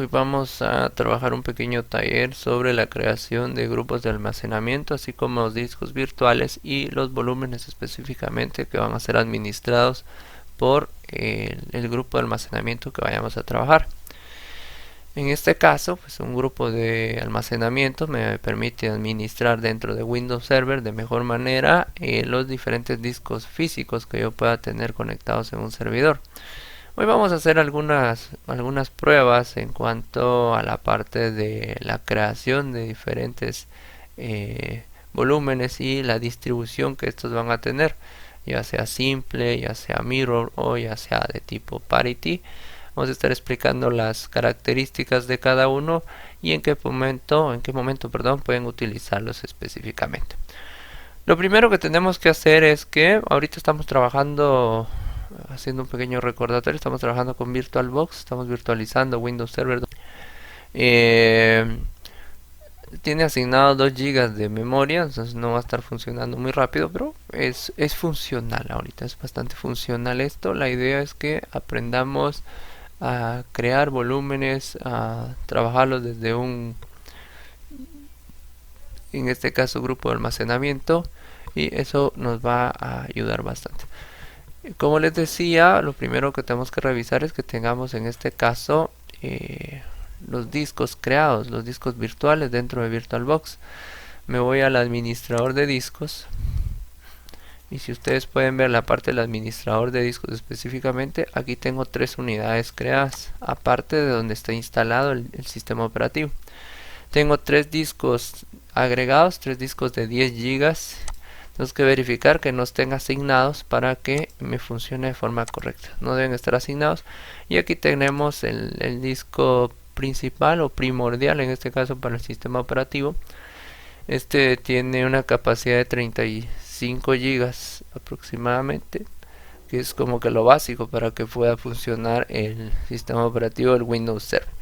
Hoy vamos a trabajar un pequeño taller sobre la creación de grupos de almacenamiento, así como los discos virtuales y los volúmenes específicamente que van a ser administrados por el grupo de almacenamiento que vayamos a trabajar. En este caso, pues un grupo de almacenamiento me permite administrar dentro de Windows Server de mejor manera los diferentes discos físicos que yo pueda tener conectados en un servidor. Hoy vamos a hacer algunas pruebas en cuanto a la parte de la creación de diferentes volúmenes y la distribución que estos van a tener, ya sea simple, ya sea mirror o ya sea de tipo parity. Vamos a estar explicando las características de cada uno y en qué momento, pueden utilizarlos específicamente. Lo primero que tenemos que hacer es que ahorita estamos trabajando, haciendo un pequeño recordatorio, estamos trabajando con VirtualBox, estamos virtualizando Windows Server. Tiene asignado 2 GB de memoria, entonces no va a estar funcionando muy rápido, pero es funcional ahorita, es bastante funcional esto. La idea es que aprendamos a crear volúmenes, a trabajarlos desde en este caso, grupo de almacenamiento, y eso nos va a ayudar bastante. Como les decía, lo primero que tenemos que revisar es que tengamos en este caso los discos creados, los discos virtuales dentro de VirtualBox. Me voy al administrador de discos. Y si ustedes pueden ver la parte del administrador de discos específicamente, aquí tengo 3 unidades creadas, aparte de donde está instalado el sistema operativo. Tengo 3 discos agregados, 3 discos de 10 GB. Tengo que verificar que no estén asignados para que me funcione de forma correcta. No deben estar asignados. Y aquí tenemos el disco principal o primordial, en este caso para el sistema operativo. Este tiene una capacidad de 35 GB aproximadamente, que es como que lo básico para que pueda funcionar el sistema operativo del Windows Server.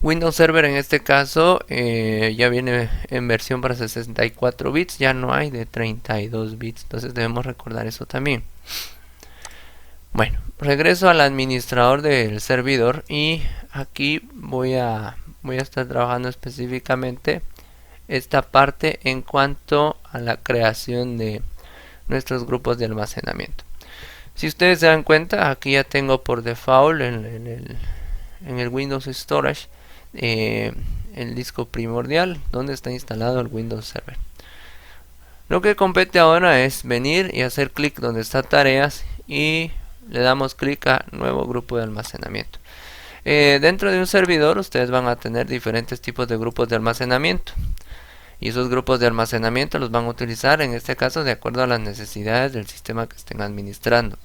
Windows Server en este caso ya viene en versión para 64 bits, ya no hay de 32 bits, entonces debemos recordar eso también. Bueno, regreso al administrador del servidor y aquí voy a estar trabajando específicamente esta parte en cuanto a la creación de nuestros grupos de almacenamiento. Si ustedes se dan cuenta, aquí ya tengo por default en el Windows Storage el disco primordial donde está instalado el Windows Server. Lo que compete ahora es venir y hacer clic donde está tareas y le damos clic a nuevo grupo de almacenamiento. Dentro de un servidor ustedes van a tener diferentes tipos de grupos de almacenamiento y esos grupos de almacenamiento los van a utilizar en este caso de acuerdo a las necesidades del sistema que estén administrando.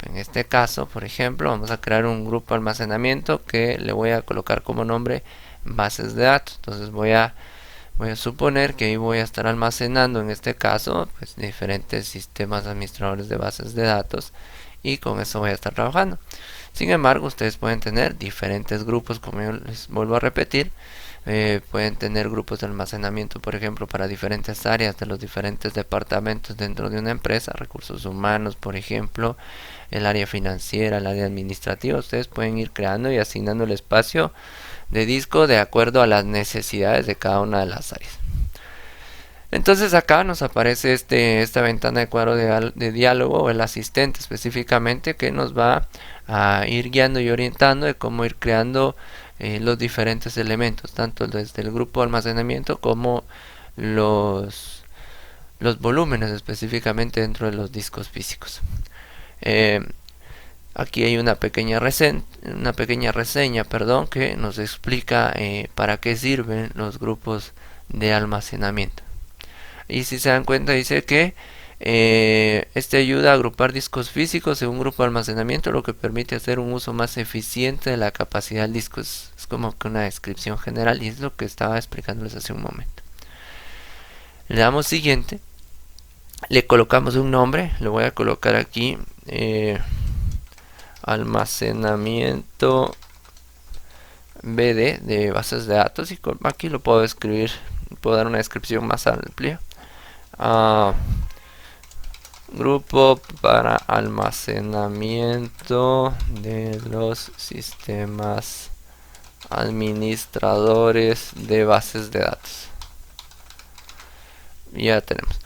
En este caso, por ejemplo, vamos a crear un grupo de almacenamiento que le voy a colocar como nombre bases de datos. Entonces voy a suponer que ahí voy a estar almacenando en este caso pues diferentes sistemas administradores de bases de datos, y con eso voy a estar trabajando. Sin embargo, ustedes pueden tener diferentes grupos, como yo les vuelvo a repetir. Pueden tener grupos de almacenamiento, por ejemplo, para diferentes áreas de los diferentes departamentos dentro de una empresa, recursos humanos, por ejemplo, el área financiera, el área administrativa. Ustedes pueden ir creando y asignando el espacio de disco de acuerdo a las necesidades de cada una de las áreas. Entonces acá nos aparece esta ventana de cuadro de diálogo, o el asistente específicamente, que nos va a ir guiando y orientando de cómo ir creando los diferentes elementos, tanto desde el grupo de almacenamiento como los volúmenes específicamente dentro de los discos físicos. Aquí hay una pequeña reseña, que nos explica para qué sirven los grupos de almacenamiento. Y si se dan cuenta, dice que este ayuda a agrupar discos físicos en un grupo de almacenamiento, lo que permite hacer un uso más eficiente de la capacidad del disco. Es como que una descripción general, y es lo que estaba explicándoles hace un momento. Le damos siguiente, le colocamos un nombre, le voy a colocar aquí almacenamiento BD de bases de datos, y aquí lo puedo escribir, puedo dar una descripción más amplia. Grupo para almacenamiento de los sistemas administradores de bases de datos. Ya tenemos.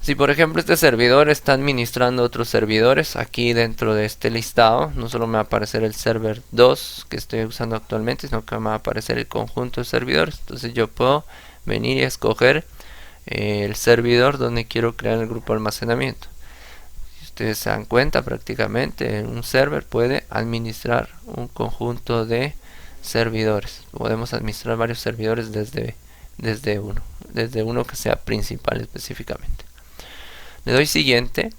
Si por ejemplo este servidor está administrando otros servidores, aquí dentro de este listado no solo me va a aparecer el server 2 que estoy usando actualmente, sino que me va a aparecer el conjunto de servidores. Entonces yo puedo venir y escoger el servidor donde quiero crear el grupo de almacenamiento. Si ustedes se dan cuenta, prácticamente un server puede administrar un conjunto de servidores. Podemos administrar varios servidores desde uno que sea principal específicamente. Le doy siguiente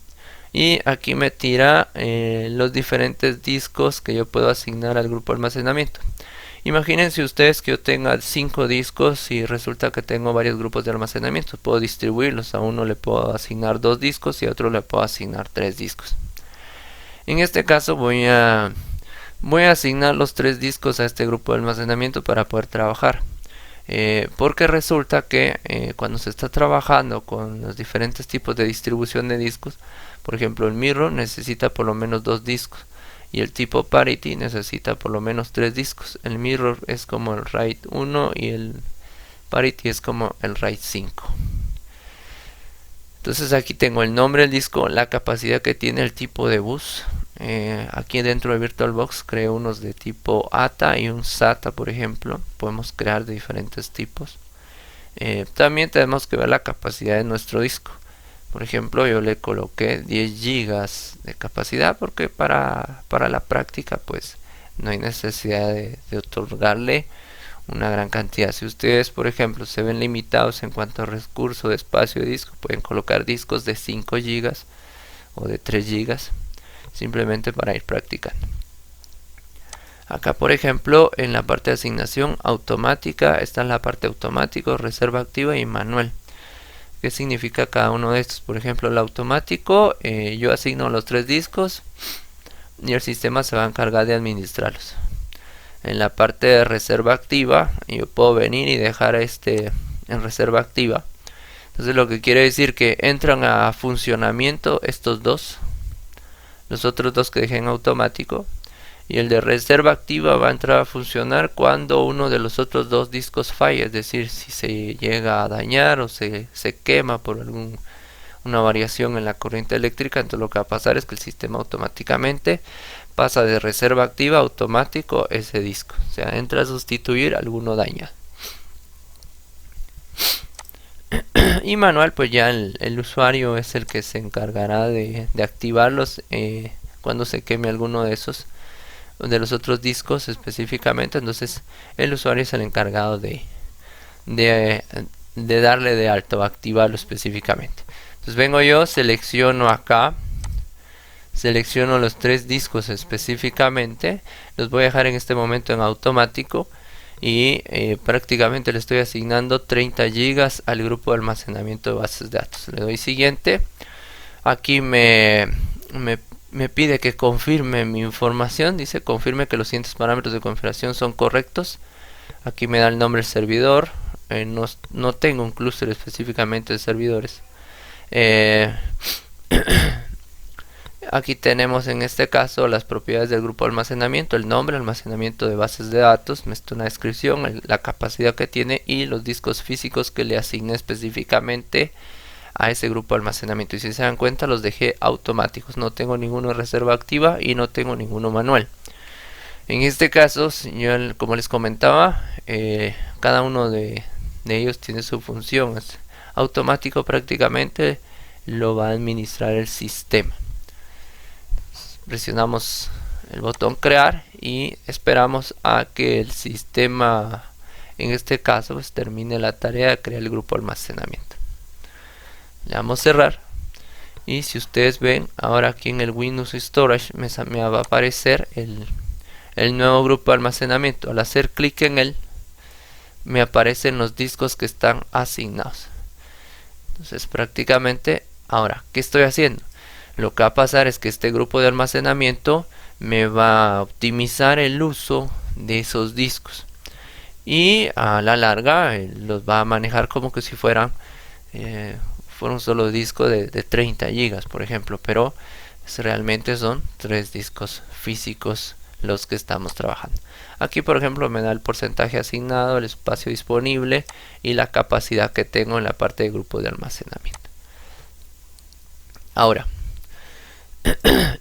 y aquí me tira los diferentes discos que yo puedo asignar al grupo de almacenamiento. Imagínense ustedes que yo tenga 5 discos y resulta que tengo varios grupos de almacenamiento. Puedo distribuirlos, a uno le puedo asignar 2 discos y a otro le puedo asignar 3 discos. En este caso voy a asignar los 3 discos a este grupo de almacenamiento para poder trabajar. Porque resulta que cuando se está trabajando con los diferentes tipos de distribución de discos, por ejemplo el mirror necesita por lo menos 2 discos y el tipo parity necesita por lo menos 3 discos. El mirror es como el RAID 1 y el parity es como el RAID 5. Entonces aquí tengo el nombre del disco, la capacidad que tiene, el tipo de bus. Aquí dentro de VirtualBox creo unos de tipo ATA y un SATA, por ejemplo. Podemos crear de diferentes tipos. También tenemos que ver la capacidad de nuestro disco. Por ejemplo, yo le coloqué 10 GB de capacidad porque para la práctica pues no hay necesidad de otorgarle una gran cantidad. Si ustedes, por ejemplo, se ven limitados en cuanto a recurso de espacio de disco, pueden colocar discos de 5 GB o de 3 GB simplemente para ir practicando. Acá, por ejemplo, en la parte de asignación automática está la parte automático, reserva activa y manual. ¿Qué significa cada uno de estos? Por ejemplo, el automático, yo asigno los 3 discos y el sistema se va a encargar de administrarlos. En la parte de reserva activa, yo puedo venir y dejar en reserva activa. Entonces lo que quiere decir que entran a funcionamiento estos dos, los otros dos que dejé en automático, y el de reserva activa va a entrar a funcionar cuando uno de los otros 2 discos falle, es decir, si se llega a dañar o se quema por una variación en la corriente eléctrica. Entonces lo que va a pasar es que el sistema automáticamente pasa de reserva activa a automático ese disco, o sea, entra a sustituir alguno dañado. Y manual, pues ya el usuario es el que se encargará de activarlos cuando se queme alguno de los otros discos específicamente. Entonces el usuario es el encargado de darle de alta o activarlo específicamente. Entonces vengo yo, selecciono acá, selecciono los 3 discos específicamente, los voy a dejar en este momento en automático y prácticamente le estoy asignando 30 GB al grupo de almacenamiento de bases de datos. Le doy siguiente. Aquí me pide que confirme mi información, dice confirme que los siguientes parámetros de configuración son correctos. Aquí me da el nombre del servidor, no tengo un clúster específicamente de servidores. Aquí tenemos en este caso las propiedades del grupo de almacenamiento, el nombre, almacenamiento de bases de datos, me está una descripción, la capacidad que tiene y los discos físicos que le asigné específicamente a ese grupo de almacenamiento. Y si se dan cuenta, los dejé automáticos, no tengo ninguno de reserva activa y no tengo ninguno manual. En este caso, yo, como les comentaba, cada uno de ellos tiene su función, es automático, prácticamente lo va a administrar el sistema. Presionamos el botón crear y esperamos a que el sistema, en este caso, pues, termine la tarea de crear el grupo de almacenamiento. Le damos cerrar y si ustedes ven, ahora aquí en el Windows Storage me va a aparecer el nuevo grupo de almacenamiento. Al hacer clic en él me aparecen los discos que están asignados. Entonces prácticamente, ahora, ¿qué estoy haciendo? Lo que va a pasar es que este grupo de almacenamiento me va a optimizar el uso de esos discos y a la larga los va a manejar como que si fueran fuera un solo disco de 30 gigas, por ejemplo, pero realmente son 3 discos físicos los que estamos trabajando. Aquí, por ejemplo, me da el porcentaje asignado, el espacio disponible y la capacidad que tengo en la parte de grupo de almacenamiento. Ahora,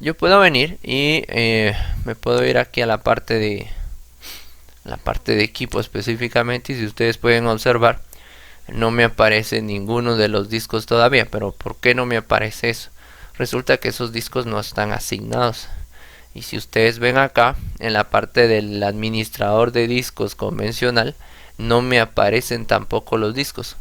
yo puedo venir y me puedo ir aquí a la parte de equipo específicamente, y si ustedes pueden observar, no me aparece ninguno de los discos todavía. Pero ¿por qué no me aparece eso? Resulta que esos discos no están asignados. Y si ustedes ven acá, en la parte del administrador de discos convencional, no me aparecen tampoco los discos.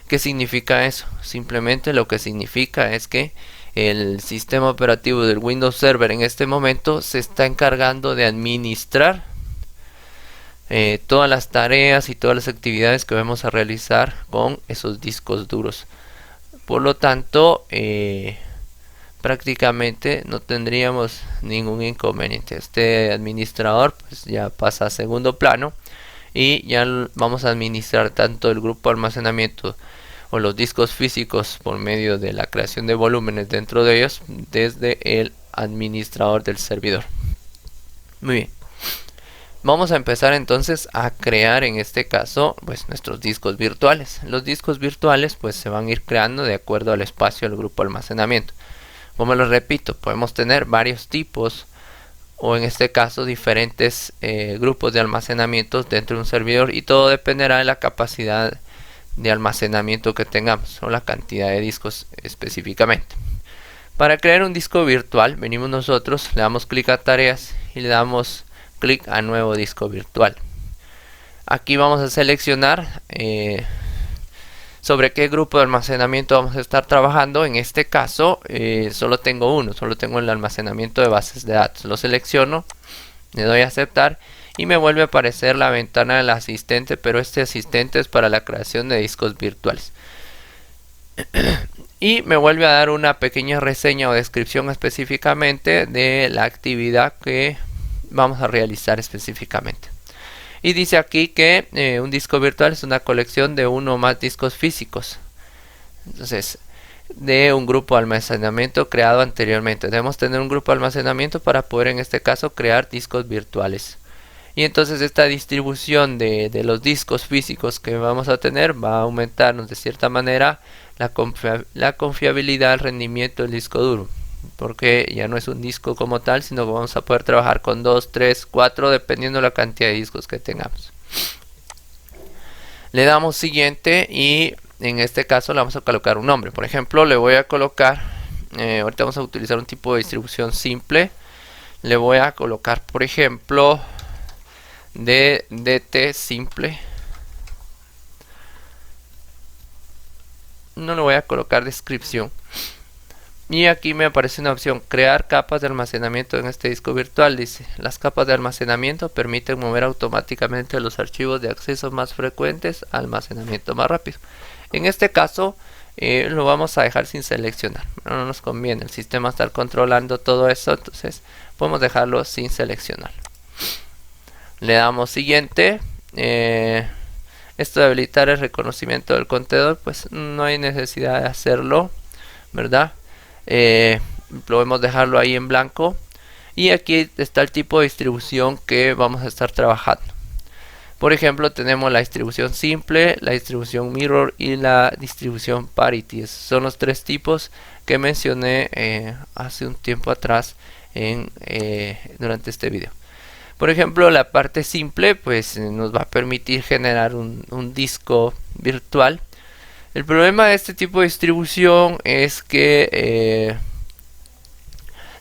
¿Qué significa eso? Simplemente lo que significa es que el sistema operativo del Windows Server en este momento se está encargando de administrar todas las tareas y todas las actividades que vamos a realizar con esos discos duros. Por lo tanto, prácticamente no tendríamos ningún inconveniente. Este administrador pues ya pasa a segundo plano y ya vamos a administrar tanto el grupo de almacenamiento o los discos físicos por medio de la creación de volúmenes dentro de ellos desde el administrador del servidor. Muy bien. Vamos a empezar entonces a crear en este caso pues nuestros discos virtuales. Los discos virtuales pues se van a ir creando de acuerdo al espacio del grupo de almacenamiento. Como lo repito, podemos tener varios tipos o en este caso diferentes grupos de almacenamiento dentro de un servidor, y todo dependerá de la capacidad de almacenamiento que tengamos o la cantidad de discos específicamente. Para crear un disco virtual, venimos nosotros, le damos clic a tareas y le damos clic a nuevo disco virtual. Aquí vamos a seleccionar sobre qué grupo de almacenamiento vamos a estar trabajando. En este caso solo tengo uno, solo tengo el almacenamiento de bases de datos. Lo selecciono, le doy a aceptar y me vuelve a aparecer la ventana del asistente, pero este asistente es para la creación de discos virtuales. Y me vuelve a dar una pequeña reseña o descripción específicamente de la actividad que vamos a realizar específicamente. Y dice aquí que un disco virtual es una colección de uno o más discos físicos. Entonces, de un grupo de almacenamiento creado anteriormente. Debemos tener un grupo de almacenamiento para poder en este caso crear discos virtuales. Y entonces esta distribución de los discos físicos que vamos a tener va a aumentarnos de cierta manera la confiabilidad, el rendimiento del disco duro. Porque ya no es un disco como tal, sino que vamos a poder trabajar con 2, 3, 4 dependiendo de la cantidad de discos que tengamos. Le damos siguiente y en este caso le vamos a colocar un nombre. Por ejemplo, le voy a colocar, ahorita vamos a utilizar un tipo de distribución simple. Le voy a colocar, por ejemplo, DT simple. No le voy a colocar descripción. Y aquí me aparece una opción, crear capas de almacenamiento en este disco virtual. Dice, las capas de almacenamiento permiten mover automáticamente los archivos de acceso más frecuentes a almacenamiento más rápido. En este caso lo vamos a dejar sin seleccionar. No nos conviene el sistema estar controlando todo eso, entonces podemos dejarlo sin seleccionar. Le damos siguiente. Esto de habilitar el reconocimiento del contenedor, pues no hay necesidad de hacerlo, ¿verdad? Podemos dejarlo ahí en blanco. Y aquí está el tipo de distribución que vamos a estar trabajando. Por ejemplo, tenemos la distribución simple, la distribución mirror y la distribución parity. Esos son los tres tipos que mencioné hace un tiempo atrás durante este video. Por ejemplo, la parte simple pues nos va a permitir generar un disco virtual. El problema de este tipo de distribución es que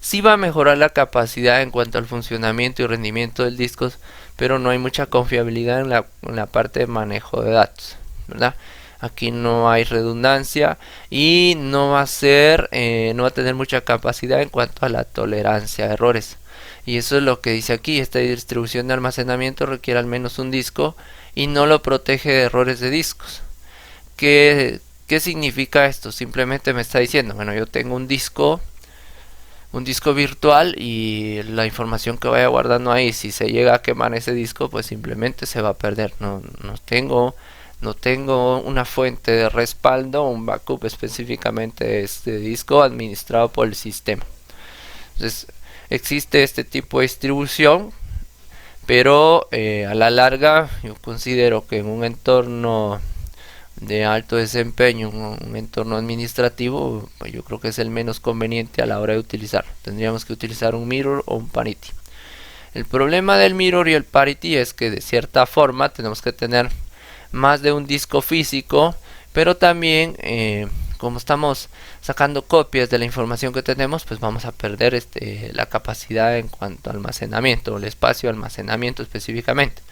sí va a mejorar la capacidad en cuanto al funcionamiento y rendimiento del disco, pero no hay mucha confiabilidad en la parte de manejo de datos, ¿verdad? Aquí no hay redundancia y no va a tener mucha capacidad en cuanto a la tolerancia a errores. Y eso es lo que dice aquí, esta distribución de almacenamiento requiere al menos un disco y no lo protege de errores de discos. ¿Qué significa esto? Simplemente me está diciendo, bueno, yo tengo un disco virtual y la información que vaya guardando ahí, si se llega a quemar ese disco, pues simplemente se va a perder. No tengo no tengo una fuente de respaldo, un backup específicamente de este disco administrado por el sistema. Entonces existe este tipo de distribución, pero a la larga yo considero que en un entorno de alto desempeño, un entorno administrativo, pues yo creo que es el menos conveniente a la hora de utilizar. Tendríamos que utilizar un mirror o un parity. El problema del mirror y el parity es que de cierta forma tenemos que tener más de un disco físico, pero también como estamos sacando copias de la información que tenemos, pues vamos a perder la capacidad en cuanto a almacenamiento, el espacio de almacenamiento específicamente.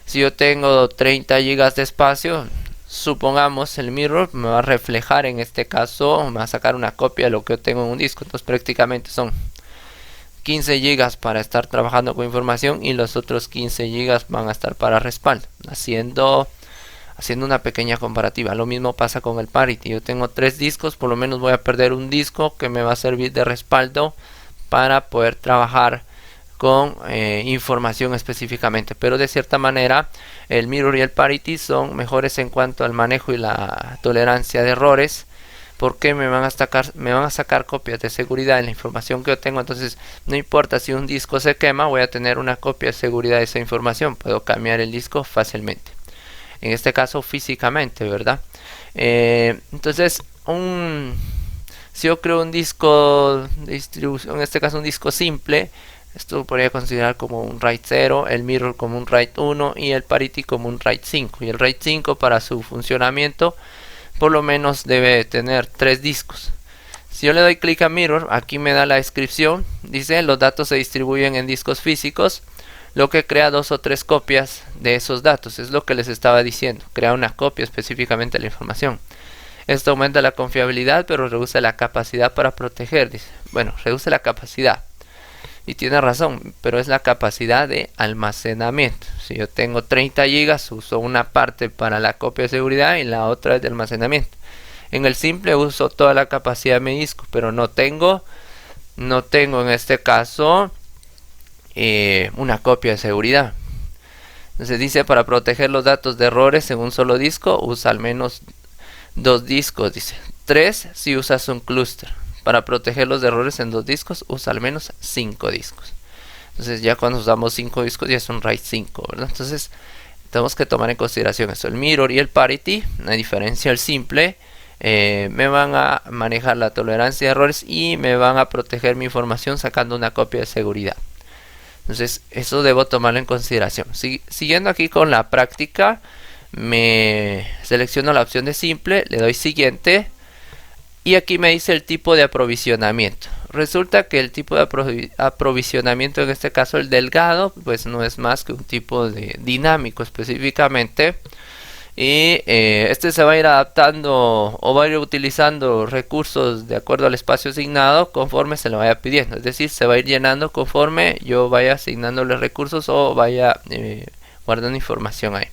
Si yo tengo 30 GB de espacio, supongamos el mirror me va a reflejar, en este caso me va a sacar una copia de lo que yo tengo en un disco, entonces prácticamente son 15 GB para estar trabajando con información y los otros 15 GB van a estar para respaldo, haciendo una pequeña comparativa. Lo mismo pasa con el parity. Yo tengo 3 discos, por lo menos voy a perder un disco que me va a servir de respaldo para poder trabajar con información específicamente, pero de cierta manera el mirror y el parity son mejores en cuanto al manejo y la tolerancia de errores, porque me van a sacar copias de seguridad de la información que yo tengo. Entonces no importa si un disco se quema, voy a tener una copia de seguridad de esa información, puedo cambiar el disco fácilmente, en este caso físicamente, ¿verdad? Entonces si yo creo un disco de distribución, en este caso un disco simple, esto podría considerar como un RAID 0, el mirror como un RAID 1 y el parity como un RAID 5. Y el RAID 5 para su funcionamiento por lo menos debe tener 3 discos. Si yo le doy clic a mirror, aquí me da la descripción, dice los datos se distribuyen en discos físicos, lo que crea 2 o 3 copias de esos datos. Es lo que les estaba diciendo, crea una copia específicamente de la información. Esto aumenta la confiabilidad, pero reduce la capacidad para proteger. Dice, bueno, reduce la capacidad. Y tiene razón, pero es la capacidad de almacenamiento. Si yo tengo 30 GB, uso una parte para la copia de seguridad y la otra es de almacenamiento. En el simple uso toda la capacidad de mi disco, pero no tengo en este caso una copia de seguridad. Entonces dice, para proteger los datos de errores en un solo disco, usa al menos 2 discos. Dice 3 si usas un clúster. Para proteger los errores en 2 discos, usa al menos 5 discos. Entonces ya cuando usamos 5 discos ya es un RAID 5, ¿verdad? Entonces tenemos que tomar en consideración eso. El mirror y el parity, a diferencia del simple, me van a manejar la tolerancia de errores y me van a proteger mi información sacando una copia de seguridad. Entonces eso debo tomarlo en consideración. Siguiendo aquí con la práctica, me selecciono la opción de simple, le doy siguiente. Y aquí me dice el tipo de aprovisionamiento. Resulta que el tipo de aprovisionamiento, en este caso el delgado, pues no es más que un tipo de dinámico específicamente. Y este se va a ir adaptando o va a ir utilizando recursos de acuerdo al espacio asignado conforme se le vaya pidiendo. Es decir, se va a ir llenando conforme yo vaya asignándole recursos o vaya guardando información ahí.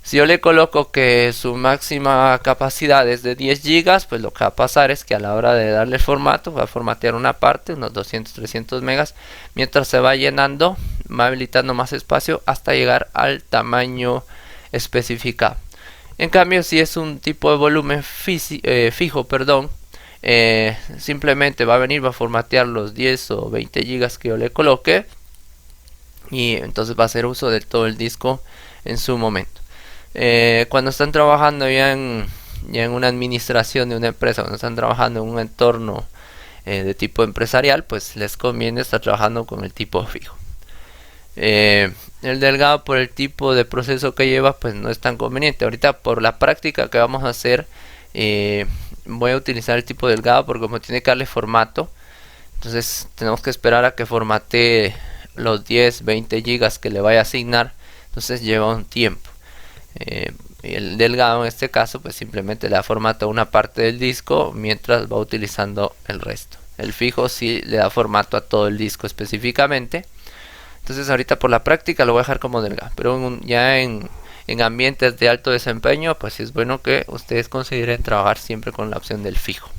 Si yo le coloco que su máxima capacidad es de 10 GB, pues lo que va a pasar es que a la hora de darle el formato, va a formatear una parte, unos 200-300 megas, mientras se va llenando, va habilitando más espacio hasta llegar al tamaño especificado. En cambio, si es un tipo de volumen fijo, simplemente va a formatear los 10 o 20 GB que yo le coloque y entonces va a hacer uso de todo el disco en su momento. Cuando están trabajando ya en una administración de una empresa, cuando están trabajando en un entorno de tipo empresarial, pues les conviene estar trabajando con el tipo fijo. El delgado, por el tipo de proceso que lleva, pues no es tan conveniente. Ahorita por la práctica que vamos a hacer, voy a utilizar el tipo delgado porque como tiene que darle formato, entonces tenemos que esperar a que formatee los 10-20 GB que le vaya a asignar, entonces lleva un tiempo. El delgado en este caso pues simplemente le da formato a una parte del disco mientras va utilizando el resto. El fijo sí le da formato a todo el disco específicamente. Entonces ahorita por la práctica lo voy a dejar como delgado, pero ya en ambientes de alto desempeño pues es bueno que ustedes consideren trabajar siempre con la opción del fijo.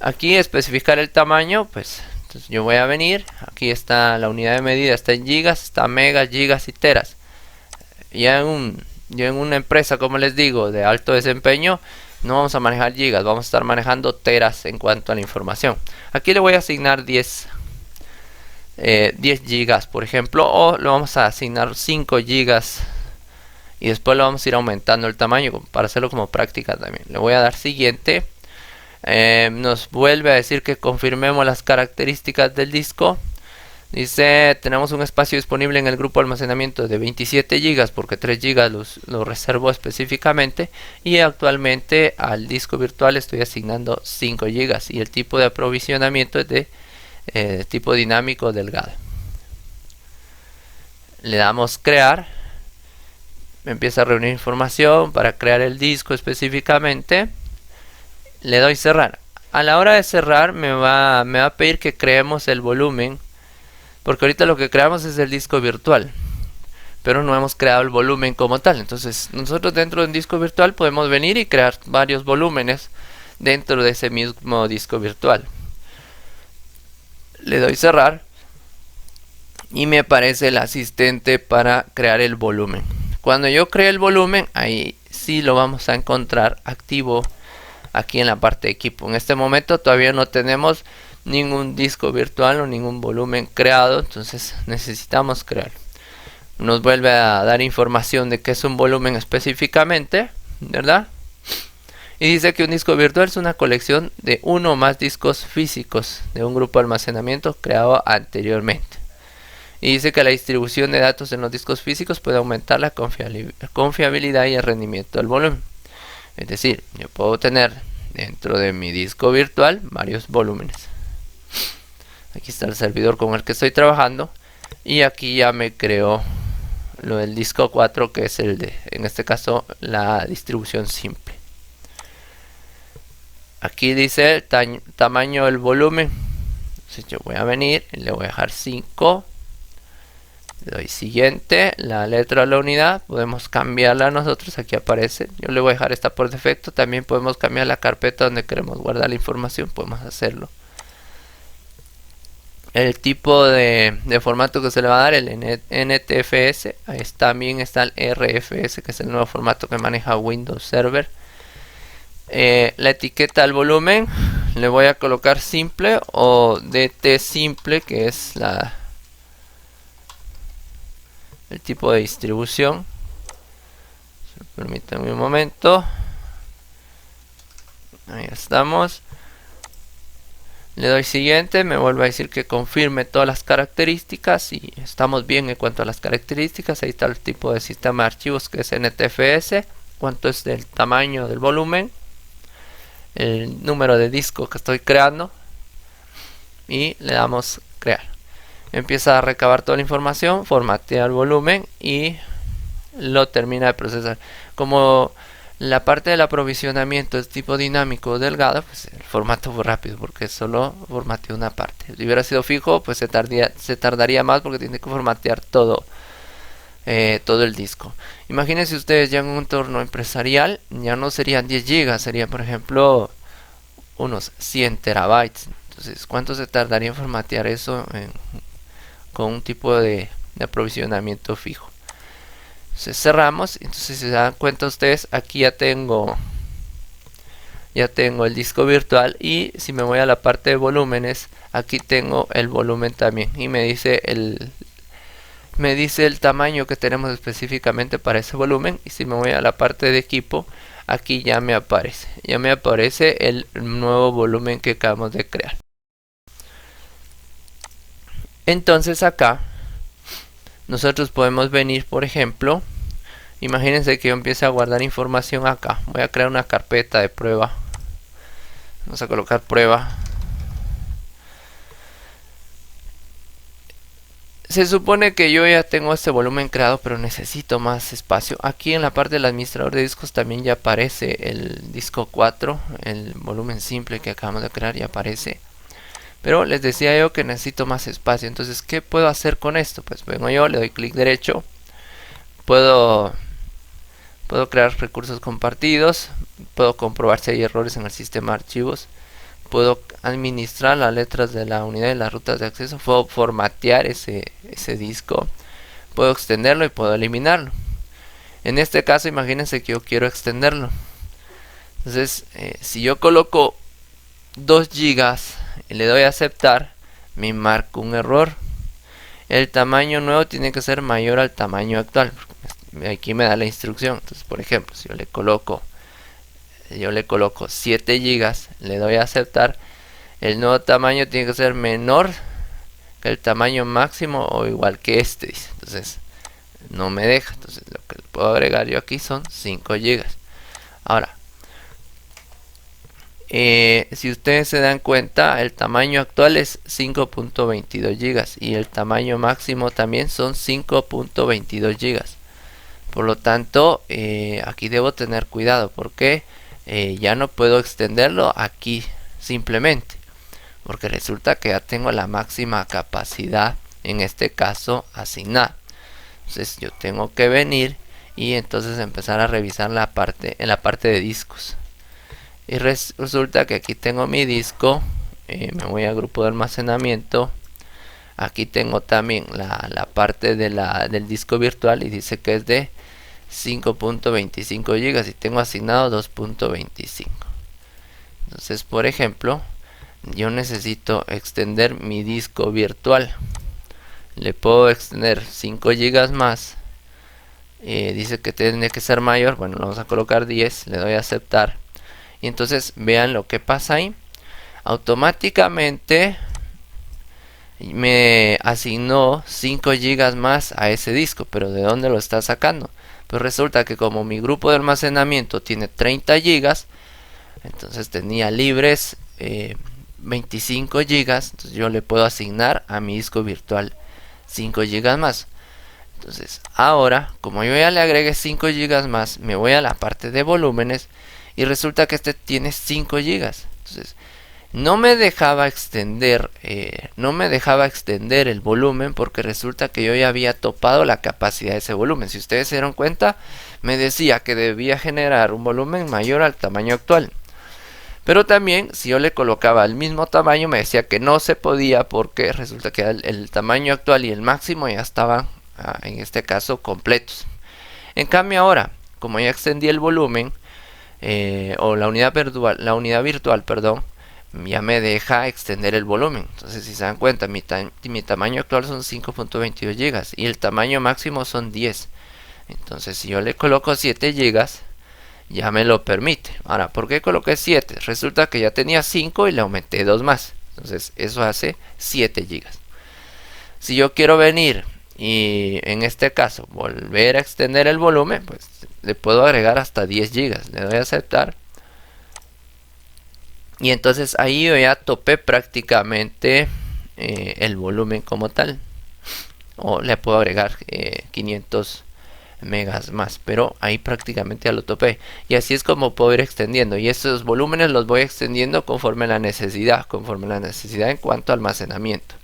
Aquí especificar el tamaño, pues entonces yo voy a venir, aquí está la unidad de medida, está en gigas, está megas, gigas y teras. Ya en yo en una empresa, como les digo, de alto desempeño, no vamos a manejar gigas, vamos a estar manejando teras en cuanto a la información. Aquí le voy a asignar 10 gigas, por ejemplo, o le vamos a asignar 5 gigas y después lo vamos a ir aumentando el tamaño para hacerlo como práctica también. Le voy a dar siguiente. Nos vuelve a decir que confirmemos las características del disco. Dice, tenemos un espacio disponible en el grupo de almacenamiento de 27 GB porque 3 GB los reservo específicamente, y actualmente al disco virtual estoy asignando 5 GB y el tipo de aprovisionamiento es de tipo dinámico delgado. Le damos crear, me empieza a reunir información para crear el disco específicamente. Le doy cerrar. A la hora de cerrar me va a pedir que creemos el volumen, porque ahorita lo que creamos es el disco virtual, pero no hemos creado el volumen como tal. Entonces nosotros dentro de un disco virtual podemos venir y crear varios volúmenes dentro de ese mismo disco virtual. Le doy cerrar y me aparece el asistente para crear el volumen. Cuando yo cree el volumen, ahí sí lo vamos a encontrar activo aquí en la parte de equipo. En este momento todavía no tenemos ningún disco virtual o ningún volumen creado, entonces necesitamos crearlo. Nos vuelve a dar información de qué es un volumen específicamente, ¿verdad? Y dice que un disco virtual es una colección de uno o más discos físicos de un grupo de almacenamiento creado anteriormente. Y dice que la distribución de datos en los discos físicos puede aumentar la confiabilidad y el rendimiento del volumen. Es decir, yo puedo tener dentro de mi disco virtual varios volúmenes. Aquí está el servidor con el que estoy trabajando, y aquí ya me creó lo del disco 4, que es el de, en este caso, la distribución simple. Aquí dice el tamaño del volumen. Entonces yo voy a venir y le voy a dejar 5. Le doy siguiente, la letra de la unidad, podemos cambiarla nosotros, aquí aparece. Yo le voy a dejar esta por defecto. También podemos cambiar la carpeta donde queremos guardar la información, podemos hacerlo. El tipo de formato que se le va a dar, el NTFS, ahí también está el RFS, que es el nuevo formato que maneja Windows Server. La etiqueta al volumen le voy a colocar simple o DT simple, que es el tipo de distribución. Permítanme un momento. Ahí estamos. Le doy siguiente, me vuelve a decir que confirme todas las características y estamos bien en cuanto a las características. Ahí está el tipo de sistema de archivos, que es NTFS, cuánto es del tamaño del volumen, el número de disco que estoy creando, y le damos crear. Empieza a recabar toda la información, formatea el volumen y lo termina de procesar. Como la parte del aprovisionamiento es tipo dinámico delgado, pues el formato fue rápido porque solo formateó una parte. Si hubiera sido fijo, pues se tardaría más porque tiene que formatear todo el disco. Imagínense ustedes ya en un entorno empresarial, ya no serían 10 GB, serían por ejemplo unos 100 terabytes. Entonces, ¿cuánto se tardaría en formatear eso con un tipo de aprovisionamiento fijo? Entonces cerramos. Entonces, si se dan cuenta ustedes, aquí ya tengo el disco virtual, y si me voy a la parte de volúmenes, aquí tengo el volumen también, y me dice el tamaño que tenemos específicamente para ese volumen. Y si me voy a la parte de equipo, aquí ya me aparece el nuevo volumen que acabamos de crear. Entonces acá nosotros podemos venir, por ejemplo, imagínense que yo empiece a guardar información acá. Voy a crear una carpeta de prueba. Vamos a colocar prueba. Se supone que yo ya tengo este volumen creado, pero necesito más espacio. Aquí en la parte del administrador de discos también ya aparece el disco 4, el volumen simple que acabamos de crear, ya aparece. Pero les decía yo que necesito más espacio. Entonces, ¿qué puedo hacer con esto? Pues vengo yo, le doy clic derecho. Puedo crear recursos compartidos. Puedo comprobar si hay errores en el sistema de archivos. Puedo administrar las letras de la unidad y las rutas de acceso. Puedo formatear ese disco. Puedo extenderlo y puedo eliminarlo. En este caso, imagínense que yo quiero extenderlo. Entonces, si yo coloco 2 gigas y le doy a aceptar, me marca un error. El tamaño nuevo tiene que ser mayor al tamaño actual. Aquí me da la instrucción. Entonces, por ejemplo, si yo le coloco 7 gigas, le doy a aceptar, el nuevo tamaño tiene que ser menor que el tamaño máximo o igual que este, dice. Entonces, no me deja. Entonces, lo que puedo agregar yo aquí son 5 gigas. Ahora, si ustedes se dan cuenta, el tamaño actual es 5.22 gigas y el tamaño máximo también son 5.22 gigas. Por lo tanto, aquí debo tener cuidado porque ya no puedo extenderlo aquí simplemente, porque resulta que ya tengo la máxima capacidad, en este caso asignada. Entonces yo tengo que venir y entonces empezar a revisar en la parte de discos. Y resulta que aquí tengo mi disco. Me voy a grupo de almacenamiento. Aquí tengo también la parte del disco virtual y dice que es de 5.25 gigas y tengo asignado 2.25. Entonces, por ejemplo, yo necesito extender mi disco virtual. Le puedo extender 5 gigas más. Dice que tiene que ser mayor. Bueno, vamos a colocar 10. Le doy a aceptar. Y entonces vean lo que pasa ahí. Automáticamente me asignó 5 gigas más a ese disco. Pero ¿de dónde lo está sacando? Pues resulta que como mi grupo de almacenamiento tiene 30 gigas, entonces tenía libres 25 gigas. Entonces yo le puedo asignar a mi disco virtual 5 gigas más. Entonces ahora, como yo ya le agregué 5 gigas más, me voy a la parte de volúmenes y resulta que este tiene 5 gigas. Entonces no me dejaba extender el volumen porque resulta que yo ya había topado la capacidad de ese volumen. Si ustedes se dieron cuenta, me decía que debía generar un volumen mayor al tamaño actual. Pero también si yo le colocaba el mismo tamaño me decía que no se podía porque resulta que el tamaño actual y el máximo ya estaban en este caso completos. En cambio ahora, como ya extendí el volumen o la unidad virtual, perdón, ya me deja extender el volumen. Entonces si se dan cuenta, mi tamaño actual son 5.22 gigas y el tamaño máximo son 10. Entonces si yo le coloco 7 gigas, ya me lo permite. Ahora, ¿por qué coloqué 7? Resulta que ya tenía 5 y le aumenté 2 más. Entonces eso hace 7 gigas. Si yo quiero venir y en este caso volver a extender el volumen, pues le puedo agregar hasta 10 gigas. Le doy a aceptar. Y entonces ahí yo ya topé prácticamente el volumen como tal. O le puedo agregar 500 megas más, pero ahí prácticamente ya lo topé. Y así es como puedo ir extendiendo. Y estos volúmenes los voy extendiendo conforme la necesidad en cuanto a almacenamiento.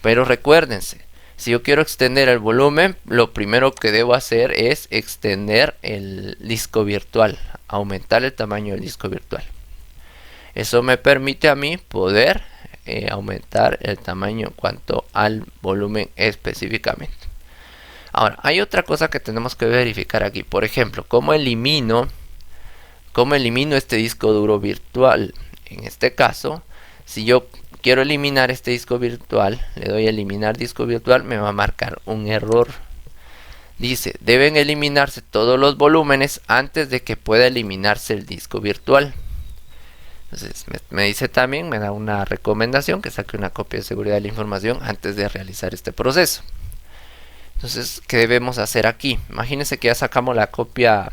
Pero recuérdense, si yo quiero extender el volumen, lo primero que debo hacer es extender el disco virtual, aumentar el tamaño del disco virtual. Eso me permite a mí poder aumentar el tamaño en cuanto al volumen específicamente. Ahora, hay otra cosa que tenemos que verificar aquí. Por ejemplo, ¿cómo elimino este disco duro virtual? En este caso, si yo quiero eliminar este disco virtual, le doy a eliminar disco virtual, me va a marcar un error. Dice, deben eliminarse todos los volúmenes antes de que pueda eliminarse el disco virtual. Entonces me dice también, me da una recomendación que saque una copia de seguridad de la información antes de realizar este proceso. Entonces, ¿qué debemos hacer aquí? Imagínense que ya sacamos la copia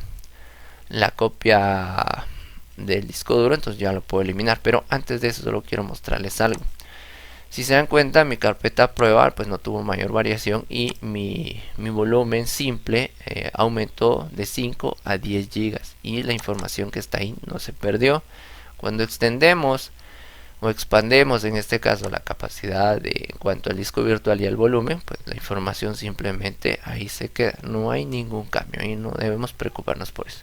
del disco duro, entonces ya lo puedo eliminar. Pero antes de eso solo quiero mostrarles algo. Si se dan cuenta, mi carpeta prueba pues no tuvo mayor variación y mi volumen simple aumentó de 5 a 10 gigas y la información que está ahí no se perdió. Cuando extendemos o expandemos en este caso la capacidad en cuanto al disco virtual y al volumen, pues la información simplemente ahí se queda, no hay ningún cambio y no debemos preocuparnos por eso.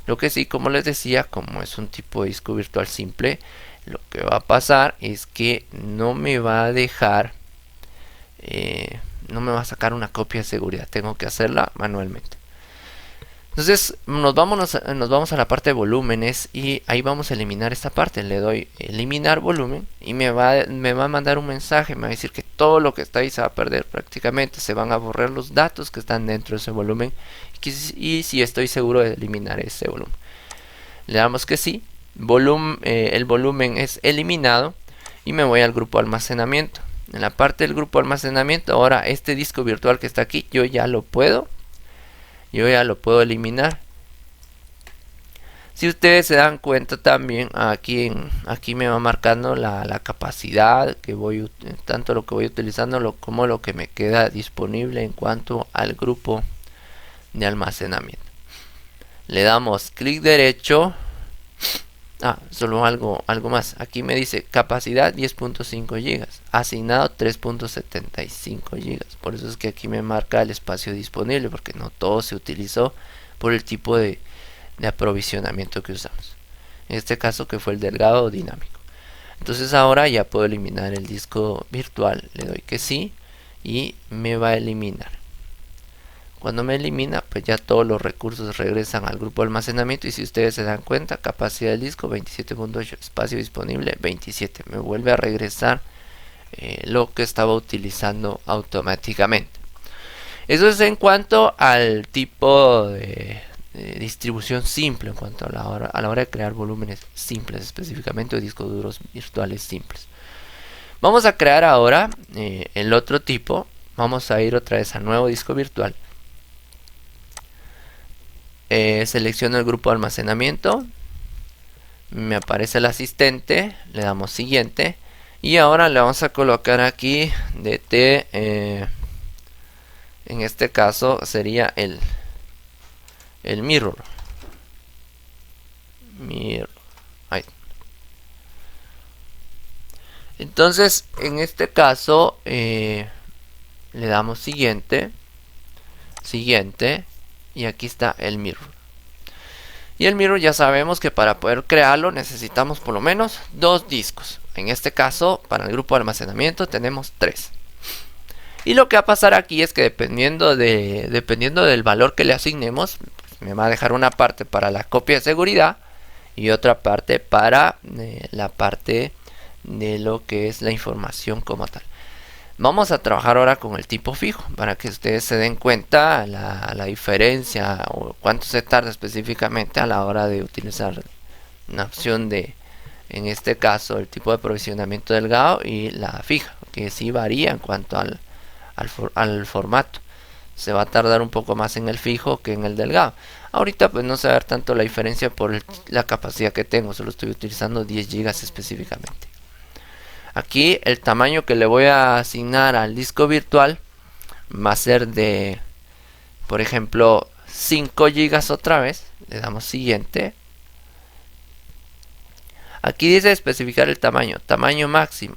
Lo que sí, como les decía, como es un tipo de disco virtual simple, lo que va a pasar es que no me va a dejar no me va a sacar una copia de seguridad, tengo que hacerla manualmente. Entonces nos vamos a la parte de volúmenes y ahí vamos a eliminar esta parte. Le doy eliminar volumen y me va a mandar un mensaje, me va a decir que todo lo que está ahí se va a perder prácticamente, se van a borrar los datos que están dentro de ese volumen y si estoy seguro de eliminar ese volumen. Le damos que sí, el volumen es eliminado y me voy al grupo almacenamiento. En la parte del grupo almacenamiento, ahora este disco virtual que está aquí, yo ya lo puedo eliminar. Si ustedes se dan cuenta también, aquí me va marcando la capacidad que tanto lo que voy utilizando como lo que me queda disponible en cuanto al grupo de almacenamiento. Le damos clic derecho. Solo algo más. Aquí me dice capacidad 10.5 GB, asignado 3.75 GB. Por eso es que aquí me marca el espacio disponible, porque no todo se utilizó por el tipo de aprovisionamiento que usamos. En este caso que fue el delgado dinámico. Entonces ahora ya puedo eliminar el disco virtual. Le doy que sí y me va a eliminar. Cuando me elimina, pues ya todos los recursos regresan al grupo de almacenamiento. Y si ustedes se dan cuenta, capacidad del disco 27.8, espacio disponible 27. Me vuelve a regresar lo que estaba utilizando automáticamente. Eso es en cuanto al tipo de distribución simple, en cuanto a la hora de crear volúmenes simples, específicamente, o discos duros virtuales simples. Vamos a crear ahora el otro tipo. Vamos a ir otra vez a nuevo disco virtual. Selecciono el grupo de almacenamiento, me aparece el asistente, le damos siguiente y ahora le vamos a colocar aquí DT, en este caso sería el mirror. Ahí. Entonces en este caso le damos siguiente y aquí está el mirror. Y el mirror ya sabemos que para poder crearlo necesitamos por lo menos 2 discos. En este caso, para el grupo de almacenamiento tenemos 3. Y lo que va a pasar aquí es que dependiendo del valor que le asignemos, pues me va a dejar una parte para la copia de seguridad y otra parte para la parte de lo que es la información como tal. Vamos a trabajar ahora con el tipo fijo para que ustedes se den cuenta la diferencia o cuánto se tarda específicamente a la hora de utilizar una opción en este caso, el tipo de aprovisionamiento delgado y la fija, que sí varía en cuanto al formato. Se va a tardar un poco más en el fijo que en el delgado. Ahorita pues no se va a ver tanto la diferencia por la capacidad que tengo, solo estoy utilizando 10 GB específicamente. Aquí el tamaño que le voy a asignar al disco virtual va a ser de, por ejemplo, 5 GB otra vez. Le damos siguiente. Aquí dice especificar el tamaño máximo.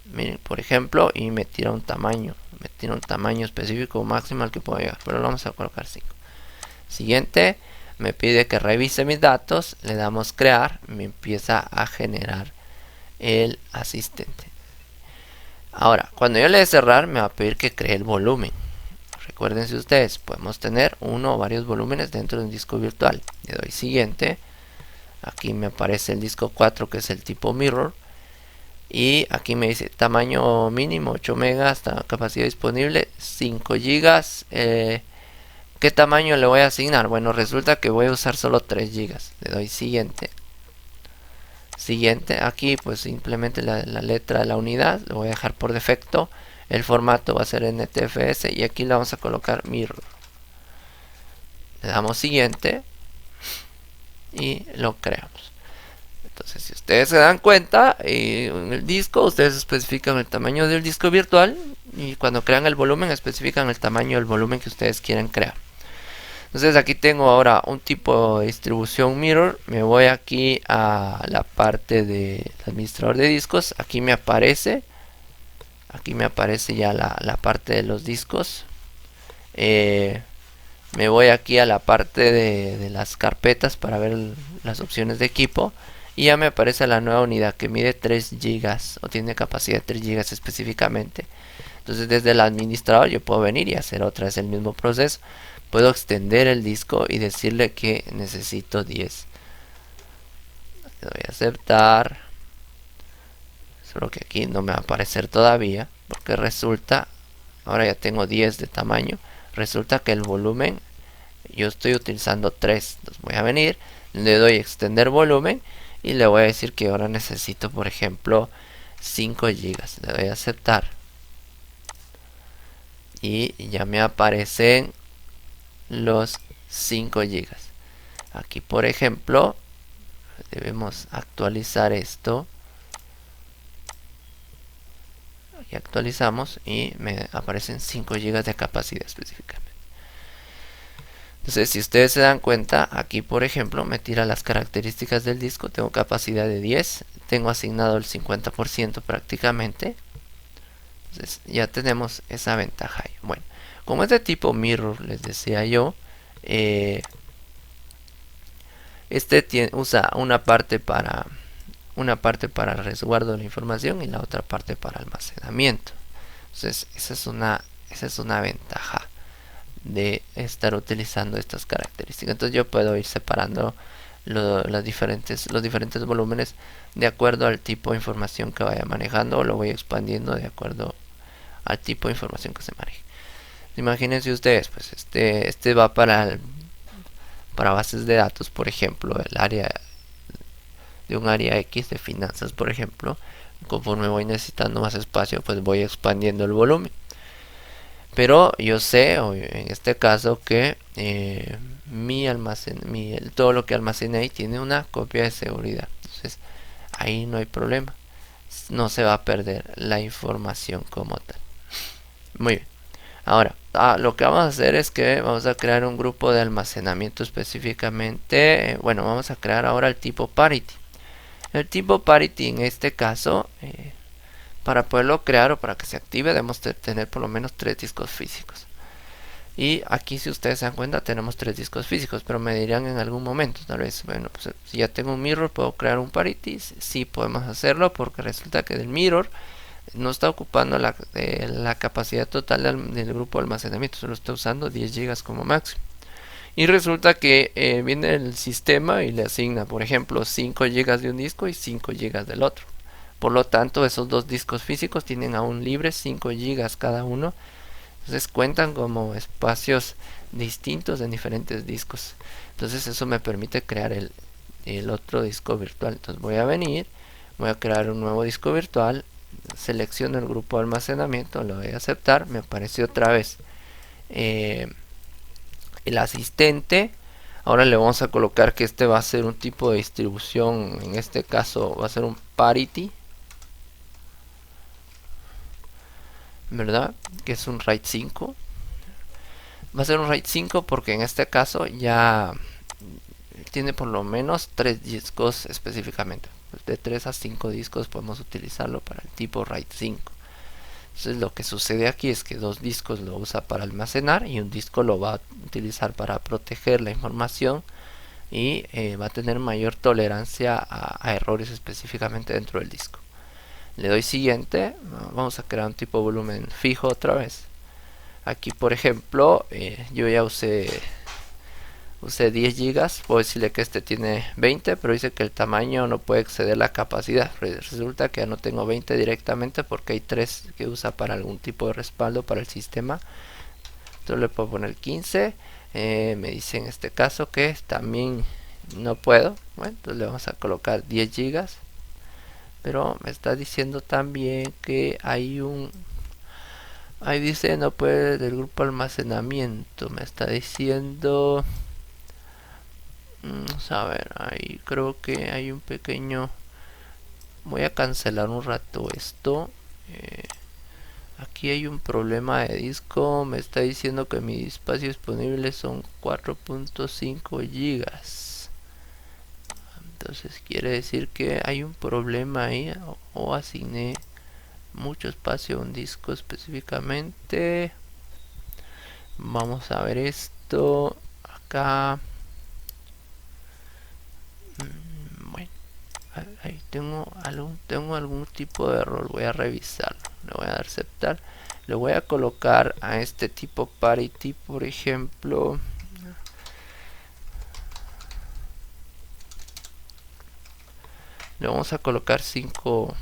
Miren, por ejemplo, y me tira un tamaño específico máximo al que puedo llegar, pero lo vamos a colocar 5. Siguiente, me pide que revise mis datos, le damos crear, me empieza a generar el asistente. Ahora, cuando yo le dé cerrar, me va a pedir que cree el volumen. Recuérdense ustedes, podemos tener uno o varios volúmenes dentro de un disco virtual. Le doy siguiente. Aquí me aparece el disco 4, que es el tipo mirror. Y aquí me dice tamaño mínimo 8 megas, capacidad disponible 5 gigas. ¿Qué tamaño le voy a asignar? Bueno, resulta que voy a usar solo 3 gigas. Le doy siguiente. Siguiente, aquí pues simplemente la letra de la unidad, lo voy a dejar por defecto. El formato va a ser NTFS y aquí le vamos a colocar mirror. Le damos siguiente y lo creamos. Entonces, si ustedes se dan cuenta, en el disco ustedes especifican el tamaño del disco virtual y cuando crean el volumen especifican el tamaño del volumen que ustedes quieren crear. Entonces aquí tengo ahora un tipo de distribución mirror. Me voy aquí a la parte del administrador de discos. Aquí me aparece ya la parte de los discos. Me voy aquí a la parte de las carpetas para ver las opciones de equipo. Y ya me aparece la nueva unidad que mide 3 GB o tiene capacidad de 3 GB específicamente. Entonces desde el administrador yo puedo venir y hacer otra vez el mismo proceso. Puedo extender el disco y decirle que necesito 10. Le doy a aceptar. Solo que aquí no me va a aparecer todavía, porque resulta, ahora ya tengo 10 de tamaño. Resulta que el volumen, yo estoy utilizando 3. Entonces voy a venir, le doy extender volumen y le voy a decir que ahora necesito, por ejemplo, 5 gigas. Le doy a aceptar. Y ya me aparecen los 5 gigas. Aquí, por ejemplo, debemos actualizar esto. Aquí actualizamos y me aparecen 5 gigas de capacidad específicamente. Entonces, si ustedes se dan cuenta, aquí por ejemplo me tira las características del disco. Tengo capacidad de 10, tengo asignado el 50% prácticamente. Entonces ya tenemos esa ventaja ahí. Bueno, como es de tipo mirror, les decía yo, usa una parte para resguardo de la información y la otra parte para almacenamiento. Entonces esa es una ventaja de estar utilizando estas características. Entonces yo puedo ir separando los diferentes volúmenes de acuerdo al tipo de información que vaya manejando, o lo voy expandiendo de acuerdo al tipo de información que se maneje. Imagínense ustedes, pues este va para bases de datos, por ejemplo, el área de un área X de finanzas, por ejemplo. Conforme voy necesitando más espacio, pues voy expandiendo el volumen. Pero yo sé, en este caso, que todo lo que almacené ahí tiene una copia de seguridad. Entonces ahí no hay problema. No se va a perder la información como tal. Muy bien. Ahora, lo que vamos a hacer es que vamos a crear un grupo de almacenamiento específicamente. Bueno, vamos a crear ahora el tipo parity. El tipo parity en este caso, para poderlo crear o para que se active, debemos tener por lo menos 3 discos físicos. Y aquí, si ustedes se dan cuenta, tenemos 3 discos físicos, pero me dirán en algún momento, tal vez, bueno, pues si ya tengo un mirror, ¿puedo crear un parity? Sí, podemos hacerlo, porque resulta que del mirror no está ocupando la capacidad total del grupo de almacenamiento, solo está usando 10 GB como máximo. Y resulta que viene el sistema y le asigna, por ejemplo, 5 GB de un disco y 5 GB del otro. Por lo tanto, esos dos discos físicos tienen aún libres 5 GB cada uno. Entonces cuentan como espacios distintos en diferentes discos. Entonces eso me permite crear el otro disco virtual. Entonces voy a venir, voy a crear un nuevo disco virtual, selecciono el grupo de almacenamiento, lo voy a aceptar, me apareció otra vez el asistente. Ahora le vamos a colocar que este va a ser un tipo de distribución, en este caso va a ser un parity, ¿verdad? Que es un RAID 5. Va a ser un RAID 5 porque en este caso ya tiene por lo menos 3 discos específicamente. De 3 a 5 discos podemos utilizarlo para el tipo RAID 5. Entonces lo que sucede aquí es que 2 discos lo usa para almacenar y un disco lo va a utilizar para proteger la información, y va a tener mayor tolerancia a errores específicamente dentro del disco. Le doy siguiente, vamos a crear un tipo volumen fijo otra vez. Aquí por ejemplo yo ya usé 10 GB, puedo decirle que este tiene 20, pero dice que el tamaño no puede exceder la capacidad. Resulta que ya no tengo 20 directamente porque hay 3 que usa para algún tipo de respaldo para el sistema. Entonces le puedo poner 15. Me dice en este caso que también no puedo. Bueno, entonces le vamos a colocar 10 GB. Pero me está diciendo también que hay ahí dice no puede del grupo almacenamiento. Me está diciendo... Vamos a ver, ahí creo que hay un pequeño... Voy a cancelar un rato esto. Aquí hay un problema de disco. Me está diciendo que mi espacio disponible son 4.5 gigas. Entonces quiere decir que hay un problema ahí, o asigné mucho espacio a un disco específicamente. Vamos a ver esto acá. Bueno, ahí tengo algún tipo de error. Voy a revisarlo, le voy a dar aceptar. Le voy a colocar a este tipo parity, por ejemplo, le vamos a colocar 5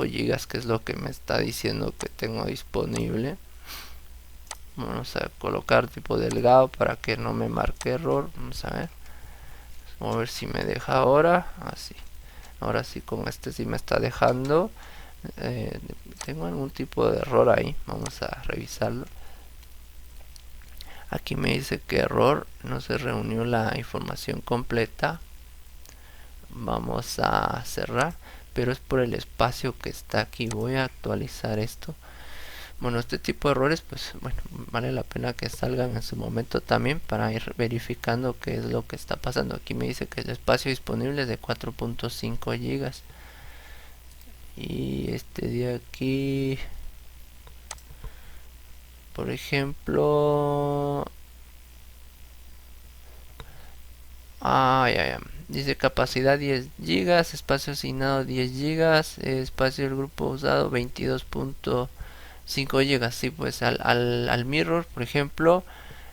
gigas, que es lo que me está diciendo que tengo disponible. Vamos a colocar tipo delgado para que no me marque error. Vamos a ver si me deja ahora. Así. Ahora sí, con este sí me está dejando. Tengo algún tipo de error ahí. Vamos a revisarlo. Aquí me dice que error, no se reunió la información completa. Vamos a cerrar, pero es por el espacio que está aquí. Voy a actualizar esto. Bueno, este tipo de errores, pues bueno, vale la pena que salgan en su momento también para ir verificando qué es lo que está pasando. Aquí me dice que el espacio disponible es de 4.5 gigas. Y este de aquí, por ejemplo, ya. Dice capacidad 10 gigas, espacio asignado 10 gigas, espacio del grupo usado 22.5 gigas. Sí, pues al mirror, por ejemplo,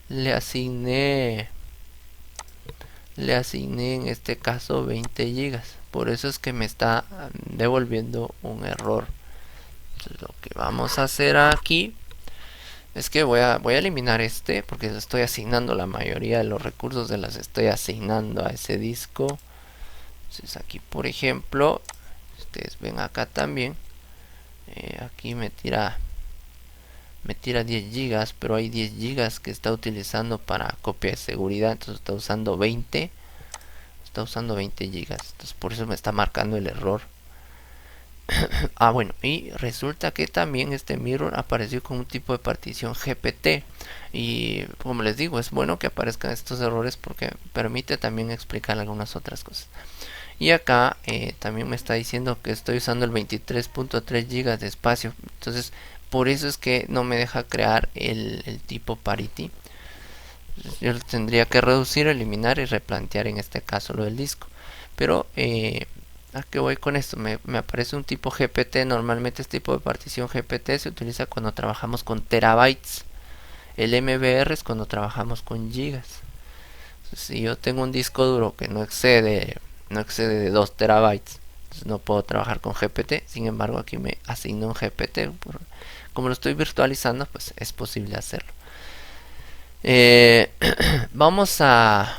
le asigné en este caso 20 gigas. Por eso es que me está devolviendo un error. Entonces, lo que vamos a hacer aquí es que voy a eliminar este, porque estoy asignando la mayoría de los recursos, de las estoy asignando a ese disco. Entonces aquí, por ejemplo, ustedes ven acá también, aquí me tira 10 gigas, pero hay 10 gigas que está utilizando para copia de seguridad. Entonces está usando 20 gigas. Entonces por eso me está marcando el error. Bueno, y resulta que también este mirror apareció con un tipo de partición GPT. Y como les digo, es bueno que aparezcan estos errores porque permite también explicar algunas otras cosas. Y acá también me está diciendo que estoy usando el 23.3 gigas de espacio. Entonces por eso es que no me deja crear el tipo parity. Yo lo tendría que reducir, eliminar y replantear en este caso lo del disco. Pero ¿a qué voy con esto? Me aparece un tipo GPT. Normalmente este tipo de partición GPT se utiliza cuando trabajamos con terabytes. El MBR es cuando trabajamos con gigas. Entonces, si yo tengo un disco duro que no excede de 2 terabytes, entonces no puedo trabajar con GPT. Sin embargo, aquí me asigno un GPT. Como lo estoy virtualizando, pues es posible hacerlo. Vamos a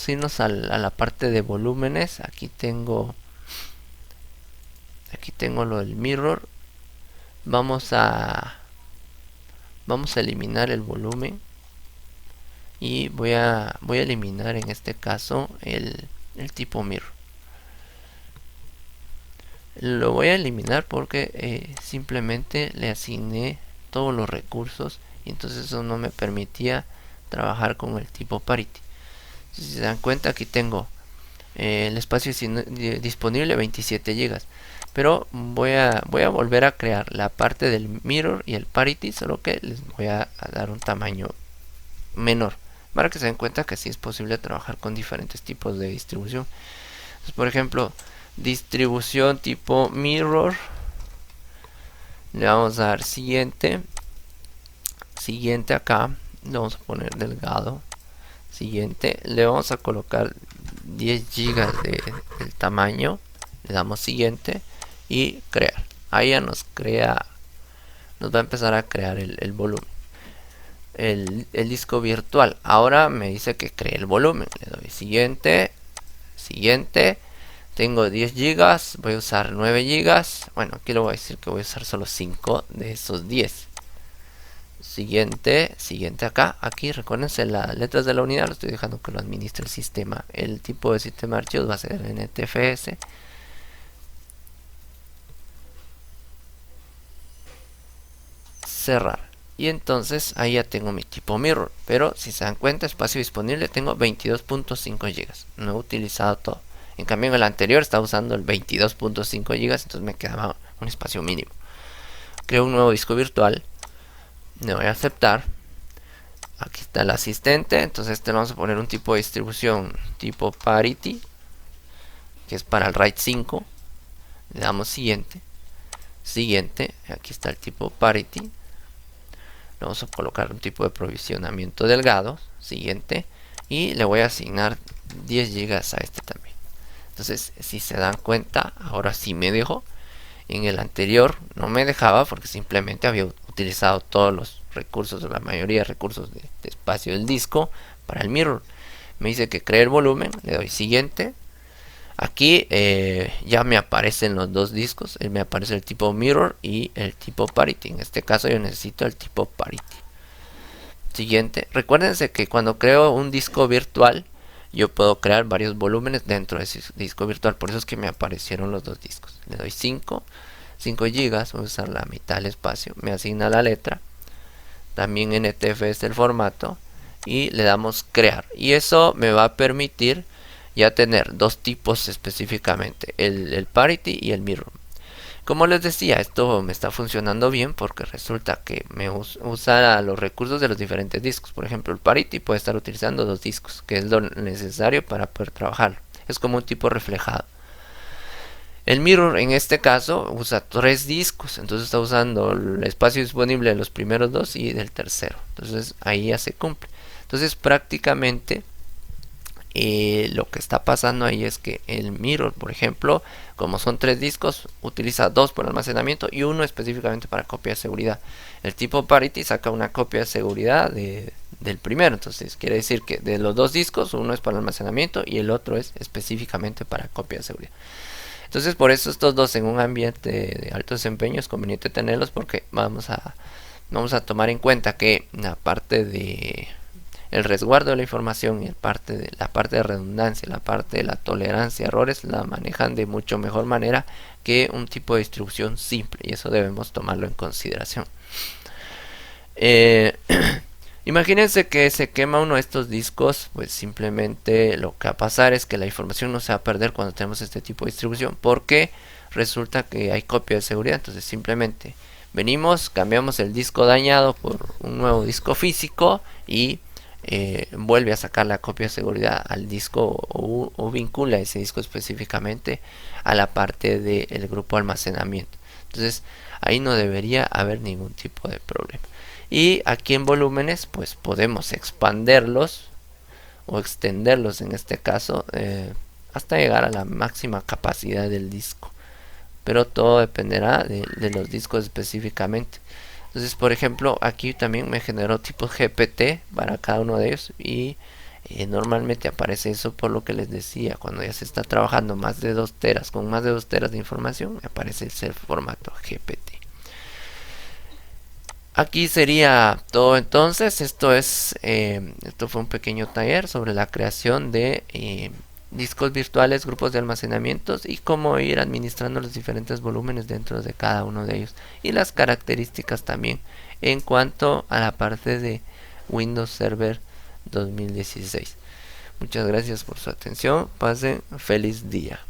irnos a la parte de volúmenes. Aquí tengo lo del mirror. Vamos a eliminar el volumen y voy a eliminar en este caso el tipo mirror. Lo voy a eliminar porque simplemente le asigné todos los recursos y entonces eso no me permitía trabajar con el tipo parity. Si se dan cuenta, aquí tengo el espacio disponible 27 gigas, pero voy a volver a crear la parte del mirror y el parity, solo que les voy a dar un tamaño menor para que se den cuenta que sí es posible trabajar con diferentes tipos de distribución. Entonces, por ejemplo, distribución tipo mirror, le vamos a dar siguiente acá, le vamos a poner delgado. Siguiente, le vamos a colocar 10 gigas del tamaño, le damos siguiente y crear. Ahí ya nos va a empezar a crear el volumen, el disco virtual. Ahora me dice que cree el volumen, le doy siguiente. Tengo 10 gigas, voy a usar 9 gigas. Bueno, aquí le voy a decir que voy a usar solo 5 de esos 10. Siguiente acá. Aquí recuérdense las letras de la unidad, lo estoy dejando que lo administre el sistema. El tipo de sistema de archivos va a ser NTFS. Cerrar. Y entonces ahí ya tengo mi tipo mirror. Pero si se dan cuenta, espacio disponible tengo 22.5 gigas. No he utilizado todo. En cambio en el anterior estaba usando el 22.5 gigas, entonces me quedaba un espacio mínimo. Creo un nuevo disco virtual. Le voy a aceptar. Aquí está el asistente. Entonces le vamos a poner un tipo de distribución tipo parity, que es para el RAID 5. Le damos siguiente. Siguiente, aquí está el tipo parity. Vamos a colocar un tipo de provisionamiento delgado. Siguiente. Y le voy a asignar 10 GB a este también. Entonces, si se dan cuenta, ahora sí me dejó. En el anterior no me dejaba porque simplemente había utilizado todos los recursos, o la mayoría de recursos de espacio del disco para el mirror. Me dice que cree el volumen, le doy siguiente. Aquí ya me aparecen los dos discos, me aparece el tipo mirror y el tipo parity. En este caso yo necesito el tipo parity. Siguiente, recuérdense que cuando creo un disco virtual, yo puedo crear varios volúmenes dentro de ese disco virtual. Por eso es que me aparecieron los dos discos. Le doy 5 GB, voy a usar la mitad del espacio, me asigna la letra, también NTF es el formato, y le damos crear. Y eso me va a permitir ya tener dos tipos específicamente, el parity y el mirror. Como les decía, esto me está funcionando bien porque resulta que me usa los recursos de los diferentes discos. Por ejemplo, el parity puede estar utilizando dos discos, que es lo necesario para poder trabajarlo. Es como un tipo reflejado. El mirror en este caso usa 3 discos, entonces está usando el espacio disponible de los primeros dos y del tercero. Entonces ahí ya se cumple. Entonces prácticamente lo que está pasando ahí es que el mirror, por ejemplo, como son 3 discos, utiliza 2 por almacenamiento y uno específicamente para copia de seguridad. El tipo parity saca una copia de seguridad del primero, entonces quiere decir que de los 2 discos uno es para almacenamiento y el otro es específicamente para copia de seguridad. Entonces por eso estos dos en un ambiente de alto desempeño es conveniente tenerlos, porque vamos a tomar en cuenta que la parte de el resguardo de la información y la parte de redundancia, la parte de la tolerancia a errores, la manejan de mucho mejor manera que un tipo de distribución simple, y eso debemos tomarlo en consideración. Imagínense que se quema uno de estos discos, pues simplemente lo que va a pasar es que la información no se va a perder cuando tenemos este tipo de distribución, porque resulta que hay copia de seguridad. Entonces simplemente venimos, cambiamos el disco dañado por un nuevo disco físico y vuelve a sacar la copia de seguridad al disco, o vincula ese disco específicamente a la parte del grupo almacenamiento. Entonces ahí no debería haber ningún tipo de problema. Y aquí en volúmenes pues podemos expanderlos o extenderlos en este caso hasta llegar a la máxima capacidad del disco, pero todo dependerá de los discos específicamente. Entonces, por ejemplo, aquí también me generó tipos GPT para cada uno de ellos, y normalmente aparece eso por lo que les decía, cuando ya se está trabajando más de 2 teras, con más de 2 teras de información, me aparece el formato GPT. Aquí sería todo entonces. Esto fue un pequeño taller sobre la creación de discos virtuales, grupos de almacenamientos, y cómo ir administrando los diferentes volúmenes dentro de cada uno de ellos, y las características también en cuanto a la parte de Windows Server 2016. Muchas gracias por su atención. Pasen feliz día.